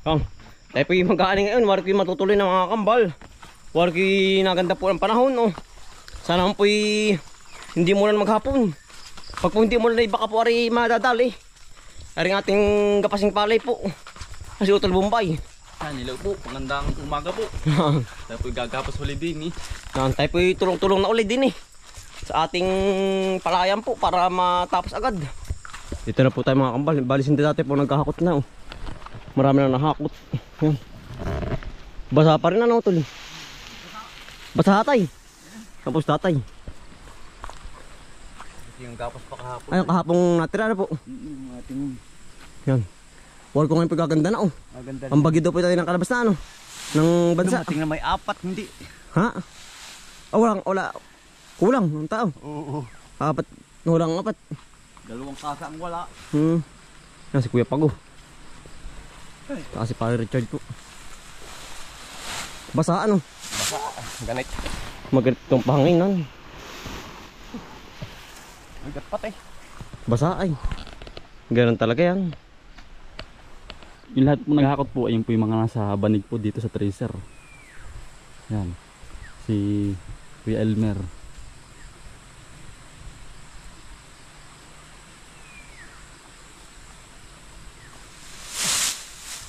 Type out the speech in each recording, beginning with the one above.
Tayo po yung mag-aani ngayon. Wari ko yung matutuloy ng mga kambal. Wari ko yung naganda po ng panahon. Oh. Sana po yung hindi mo lang maghapon. Pag po hindi mo lang baka po ari madadali. Aring ating gapasing palay po. Kasi utol Bombay. Nilaw po, pangandang umaga po. Tayo po gagapos ulit din eh. Tayo po yung tulong-tulong na ulit din eh. Sa ating palayan po para matapos agad. Dito na po tayo mga kambal. Balisin din dati po nagkahakot na oh. Marami na nahakot. Yan. Basa pa rin ano tol. Basa tatay. Tapos tatay. Yung gapos pa kahapon. Ay, kahapong natira na po. Yan. Wala ko ngayon pagkaganda na oh. Ang bagyo daw po tayo ng kalabas na ano. Ng bansa. Tingnan may apat, hindi. Ha? Oh, wala. Kulang ng tao. Oo. Apat. Kulang apat. Dalawang kasa ang wala. Yan si Kuya Pago. Kasi para Richard po. Basa ano? Basa. Ganit. Maganit itong pahanginan. Magat patay. Basa ay. Ganun talaga yan. Yung lahat po naghakot po, ayun po yung mga nasa banig po dito sa tracer. Yan. Si Kuya Elmer.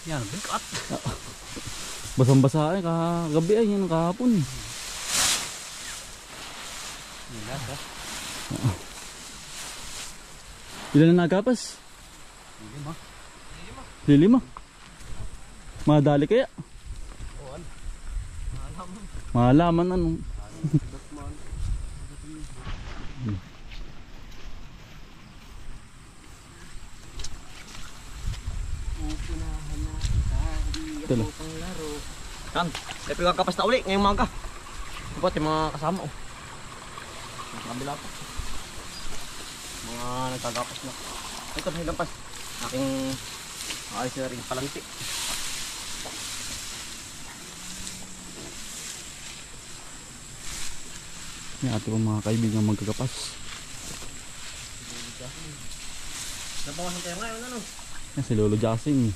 Yan, bigat. Basang-basa ay kagabi ay yan kahapon. Ilan na nagapas? 5. 5? Madali kaya? Malaman ano. Ito lang. Yan. Tayo pagkakapas na uli ngayong maga. Dapat yung mga kasama oh. Sa kabila po. Mga nagkagapas na. Ito na higampas. Aking ayos na rin palanti. Yan ating mga kaibigan magkagapas. Nabawasan tayo ngayon ano? Yan si Lolo Jassing.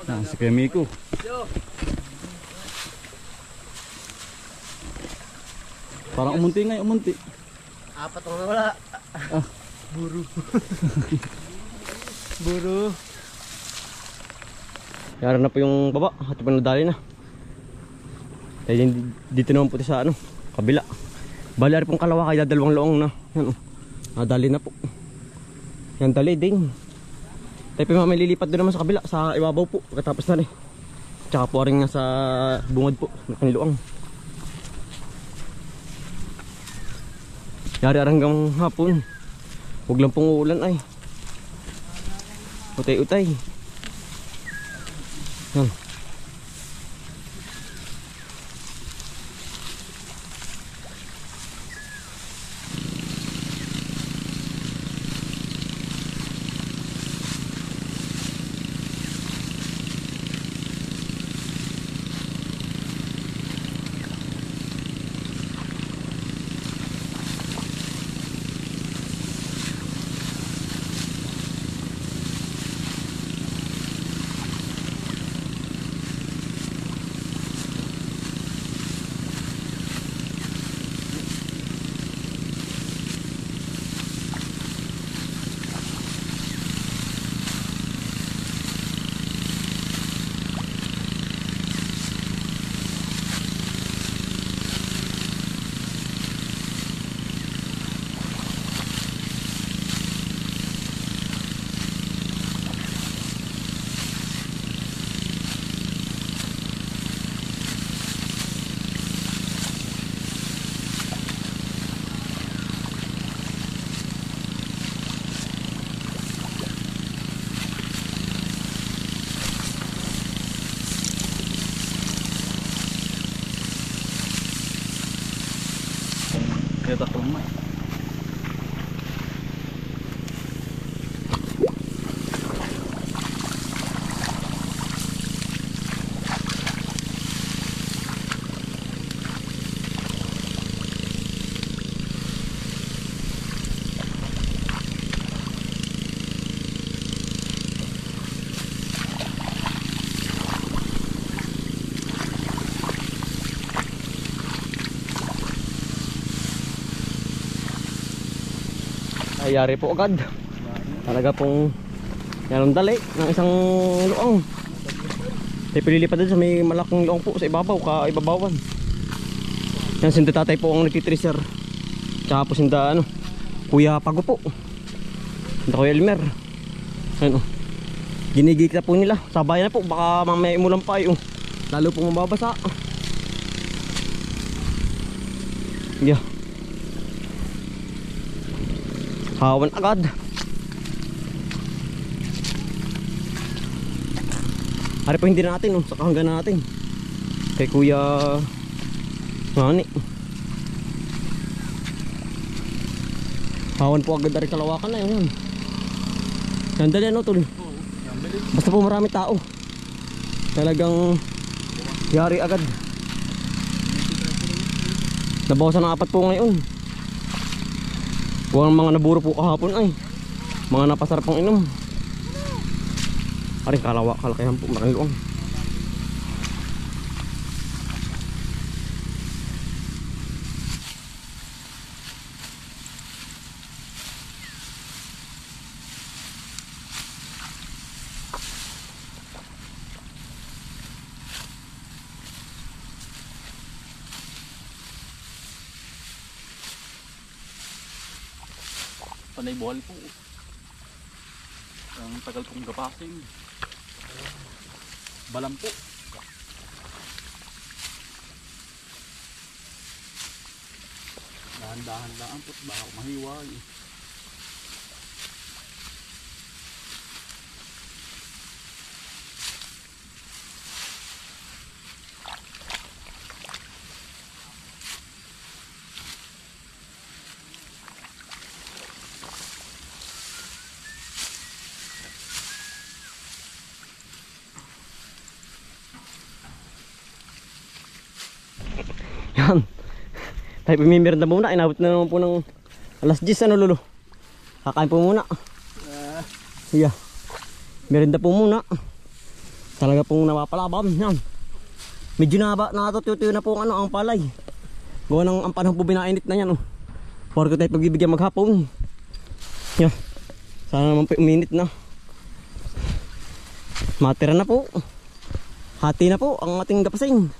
Yan si Kuya Miko. Parang umunti nga, umunti. Apat na wala. Buru. Buru. Yara na po yung baba. At pa nadali na. Kaya dito naman po sa ano, kabila. Bali ari pong kalawa kaya dalawang loong na. Yan oh. Nadali na po. Yan dali ding. Tayo pa may lilipat doon naman sa kabila, sa ibabaw po. Pagkatapos na rin. Tsaka po rin nga sa bungad po. Nakaniluang. Yari hanggang hapon. Huwag lang pong uulan ay. Utay-utay. Yan. ayari po agad. Talaga pong yan ang dali ng isang luang. Tayo pililipad din sa may malaking luang po sa ibabaw, kaibabawan. Yan, sinda tatay po ang nagtitriser. Tsaka po sinda ano, Kuya Pago po. Sinda Kuya Elmer. Ayun o. Ginigikita po nila. Sabay na po, baka mamaya imulan pa yung lalo po mababasa. Yeah. Hawan agad. Hari po hindi natin oh, saka hanggang natin. Kay Kuya Ngani. Hawan po agad dari kalawakan na yun. Sandali ano tol. Basta po marami tao. Talagang yari agad. Nabawasan ng 4 po ngayon. Huwag mga naburo po kahapon ay. Mga napasarap pang inom. Aring kalakayan po maraming luang. Panay buhal po. Ang tagal kong gapasin. Balam po. Dahan-dahan lang po, baka mahiwag. Yan. Tayo pumimiranda muna. Inabot na naman po ng alas 10 ano lolo. Kakain po muna. Yeah. Merenda po muna. Talaga pong napapalabam. Yan. Medyo nakatutuyo na po ang palay. Gawa ng ang panahon po binainit na yan. Oh. Porko tayo pagbibigyan maghapon. Yeah. Sana naman po uminit na. Matira na po. Hati na po ang ating gapasing.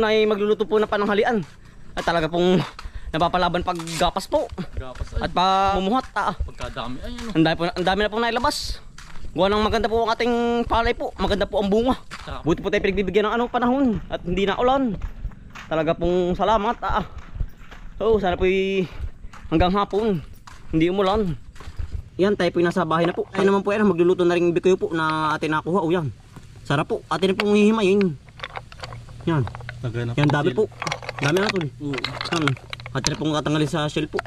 ay magluluto po ng pananghalian. At talaga pong napapalaban pag gapas po. Gapas At ay. pamumuhat. Pagkadami ay ano. Ang dami na pong nailabas. Gawa ng maganda po ang ating palay po. Maganda po ang bunga. Buti po tayo pinagbibigyan ng panahon. At hindi na ulan. Talaga pong salamat. So sana po hanggang hapon hindi umulan. Yan, tayo po nasa bahay na po. Ay naman po yan, magluluto na rin bikoy po na atin nakuha. O yan. Sarap po. Atin na pong hihimayin. Yan. Yan, dami po. Dami na to. Yan. Atin na pong katanggalin sa shell po.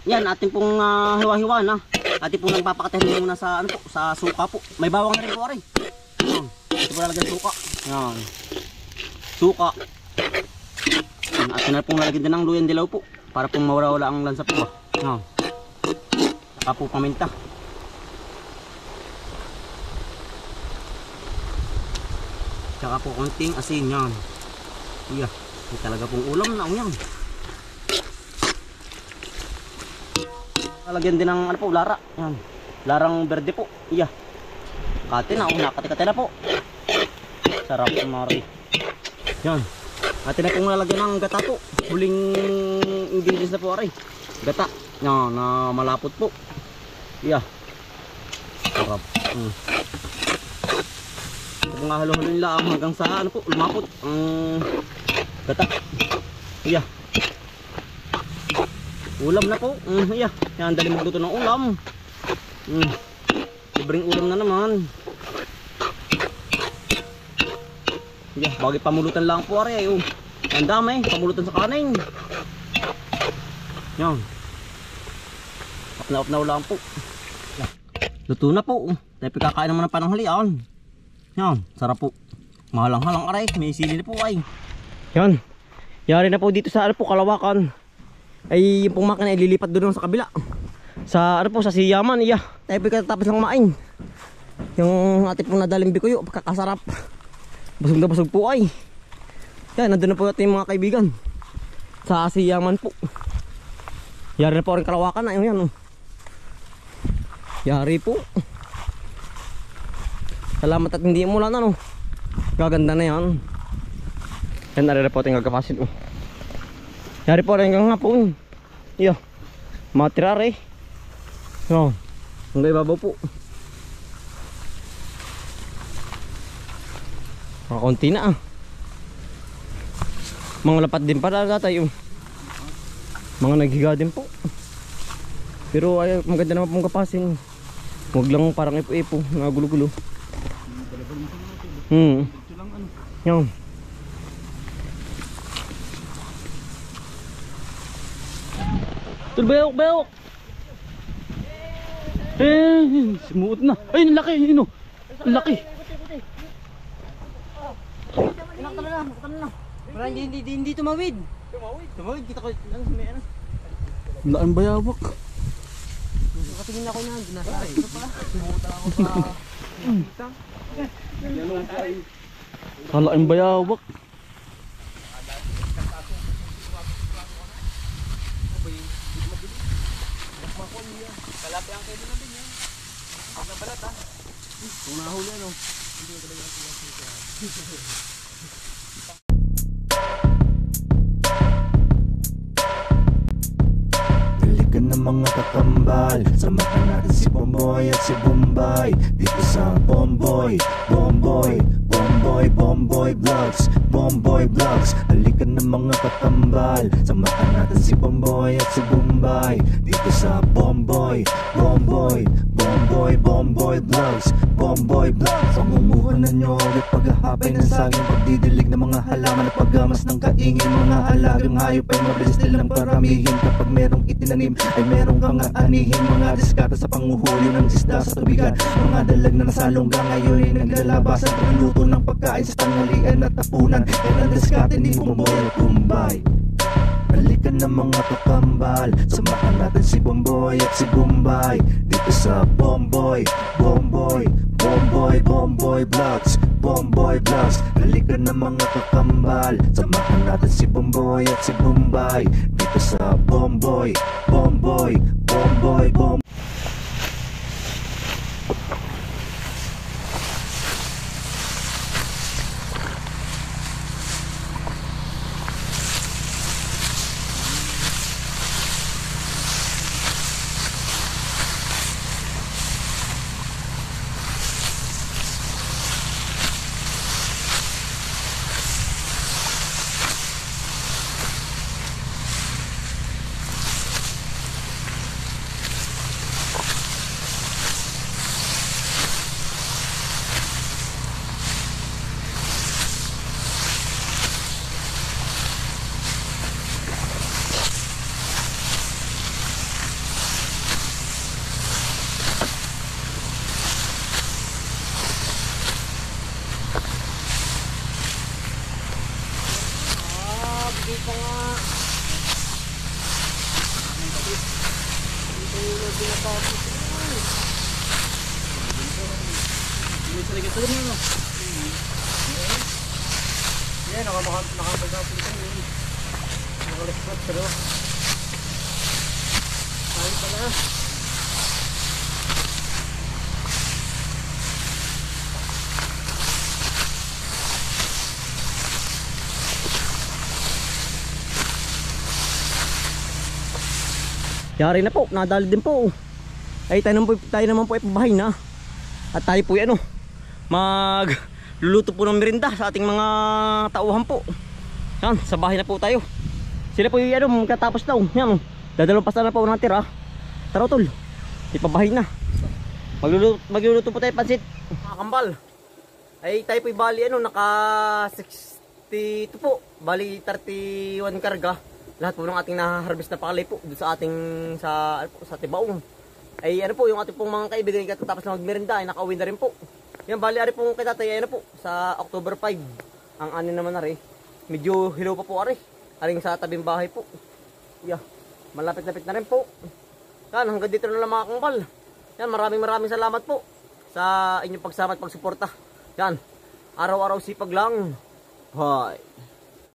Yan, atin pong hiwa-hiwa na. Atin pong nagpapakatahin muna sa, ano po, sa suka po. May bawang na rin po rin. Yan. Atin po lalagyan suka. Yan. Suka. Yan. Atin na pong lalagyan din ng luyan dilaw po. Para pong mawala-wala ang lansa po. Yan. Saka po paminta. Saka po konting asin yan. Iya, hindi talaga pong ulam na yan. Lalagyan din ng ano po, lara. Yan. Larang berde po. Iya. Kati na, nakati-kati na po. Sarap mari. Yan. Atin na pong lalagyan ng gata po. Huling ingredients na po aray. Gata. Yan, na malapot po. Iya. Sarap. Ito nga halo-halo nila hanggang sa ano po, lumapot ang gata. Iya. Ulam na po. Iya. Yan, dali magluto ng ulam. Libreng ulam na naman. Iya, bagay pamulutan lang po ari ay. Ang dami, pamulutan sa kanin. Yan. Up na lang po. Luto na po. Tayo kakain naman ng pananghalian. Yan, sarap po. Mahalang-halang aray, may sili na po ay. Yan. Yari na po dito sa ano po, Kalawakan. Ay yung pong makina ililipat doon sa kabila. Sa ano po, sa Siyaman, iya. Tayo katapos lang kumain. Yung ating pong nadaling bikuyo, kakasarap. Busog na busog po ay. Yan, nandun na po natin mga kaibigan. Sa Siyaman po. Yari na po rin Kalawakan na yan. Yari po. Salamat at hindi umulan ano. Gaganda na yan. Yan na po ating gagapasin. Yari po rin hanggang hapon. Iyo. Matirare. Yan. Hanggang ibabaw po. Kakunti na Mga lapat din para tayo. Mga naghiga din po. Pero ay maganda naman pong kapasin. Huwag lang parang ipo-ipo, nagulo-gulo. Yan. Bayok! Smooth na. Ay, ang laki, yun o. Ang laki. Para hindi tumawid. Tumawid, kita ko lang sa may ano. Ang bayawak. Nakatingin ako na, ginasa. Ito pala. Sumutan ako sa... Kala ang bayawak. Kalapi ang kayo na din yan. Ang nabalat ha. Kung nahuli ano. Hindi ko talaga Dalikan ng mga kakambal. Samahan natin si Bomboy at si Bombay. Dito sa Bomboy Vlogs. Bomboy Vlogs. Dalikan ng mga kakambal. Samahan natin si Bomboy at si Bombay. Dito sa Bomboy Vlogs. Bomboy Vlogs. Pangumuhanan nyo ulit paghahapay ng saging, pagdidilig ng mga halaman at paggamas ng kaingin. Mga alagang hayop ay mabilis nilang paramihin. Kapag merong itinanim ay merong kang aanihin. Mga diskata sa panguhuli ng isda sa tubigan. Mga dalag na nasalongga ngayon ay naglalabasan. Pagluto ng pagkain sa tanghalian at tapunan. Yan ang diskata ni Bomboy at Bombay. Balikan ng mga kakambal. Samahan natin si Bomboy at si Bombay. Dito sa Bomboy Vlogs. Bomboy Vlogs. Balikan ng mga kakambal. Samahan natin si Bomboy at si Bombay. Dito sa Bomboy. Hindi talaga ito rin ano. Yan, nakapagkapin ito yun. Nakalispot pero. Tayo pala. Yari na po, nadali din po. Ay tayo naman po ay pabahay na. At tayo po yan magluluto po ng merinda sa ating mga tauhan po. Yan, sa bahay na po tayo. Sila po yung katapos daw. Yan, dadalawang pasta na po natira. Tara tol, ipabahay na. Magluluto po tayo pansit. Mga kambal. Ay tayo po bali naka 62 po. Bali 31 karga. Lahat po ng ating na-harvest na pakalay po sa ating sa Tibaong. Ay po yung ating pong mga kaibigan katapos na magmerenda ay nakauwi na rin po. Yan bali ari pong kay tatay po sa October 5. Ang anin naman na rin. Medyo hilaw pa po ari. Aring sa tabing bahay po. Yeah. Malapit-lapit na rin po. Yan hanggang dito na lang mga kangkal. Yan maraming salamat po sa inyong pagsama at pagsuporta. Yan. Araw-araw sipag lang. Bye.